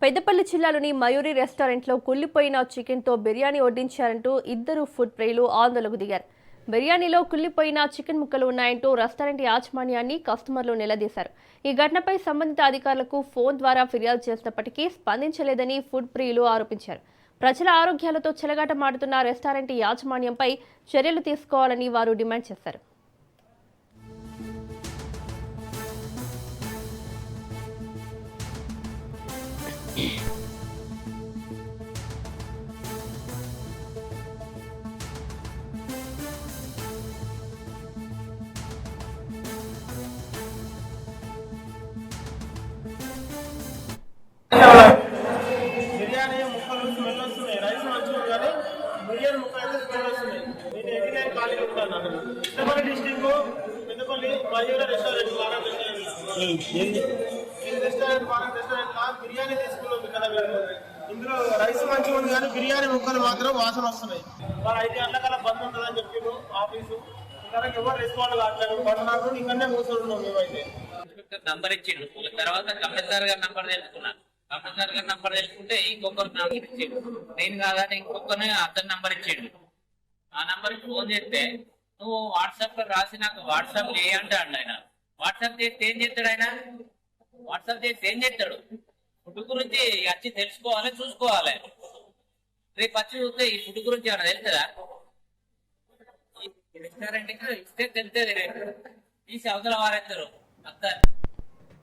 పెద్దపల్లి జిల్లాలోని మయూరి రెస్టారెంట్లో కుళ్లిపోయిన చికెన్తో బిర్యానీ వడ్డించారంటూ ఇద్దరు ఫుడ్ ప్రియులు ఆందోళనకు దిగారు. బిర్యానీలో కుళ్లిపోయిన చికెన్ ముక్కలు ఉన్నాయంటూ రెస్టారెంట్ యాజమాన్యాన్ని కస్టమర్లు నిలదీశారు. ఈ ఘటనపై సంబంధిత అధికారులకు ఫోన్ ద్వారా ఫిర్యాదు చేసినప్పటికీ స్పందించలేదని ఫుడ్ ప్రియులు ఆరోపించారు. ప్రజల ఆరోగ్యాలతో చెలగాటమాడుతున్న రెస్టారెంట్ యాజమాన్యంపై చర్యలు తీసుకోవాలని వారు డిమాండ్ చేశారు. బిర్యానీ ముక్కలు స్మెల్ వస్తున్నాయి. రైస్ మంచిగా కానీ బిర్యానీ ముక్కలు అయితే స్మెల్ వస్తున్నాయి. నేను ఎన్ని ఖాళీ ఉంటాను. Peddapalli district Peddapalli Mayuri restaurant Bharat restaurant Bharat restaurant లా బిర్యానీ తీసుకున్నాం కదా మేము. ఇందులో రైస్ మంచిగా ఉంది కానీ బిర్యానీ ముక్కలు మాత్రం వాసన వస్తున్నాయి. మరి 5 గంటల బంద్ ఉంటుందని చెప్పారు ఆఫీసు. ఇంకా ఎవరు రెస్పాండ్ కావట్లేదు. పట్టణాలు ఇక్కడనే కూర్చొని మేమైతే నంబర్ ఇచ్చిండు. తర్వాత కమిషనర్ గారి నంబర్ తెలుసుకున్నాను. కమిషనర్ గారి నంబర్ తెలుసుకుంటే ఇంకొకరు నంబర్ ఇచ్చిండు. నేను కాదని ఇంకొకరిని అతని నంబర్ ఇచ్చిండు. ఆ నంబర్కి ఫోన్ చేస్తే నువ్వు వాట్సాప్ లో రాసి నాకు వాట్సాప్ చేయంటాడు ఆయన. వాట్సాప్ చేస్తే ఏం చేస్తాడు ఆయన? వాట్సాప్ చేస్తే ఏం చేస్తాడు? ఫుడ్ గురించి వచ్చి తెలుసుకోవాలి, చూసుకోవాలి. రేపు వచ్చి చూస్తే ఈ ఫుడ్ గురించి ఏమైనా తెలుస్తుందా? రెస్టారెంట్ ఇస్తే తెలిసేది రేపు తీసి అవతల వారేస్తారు అంతా.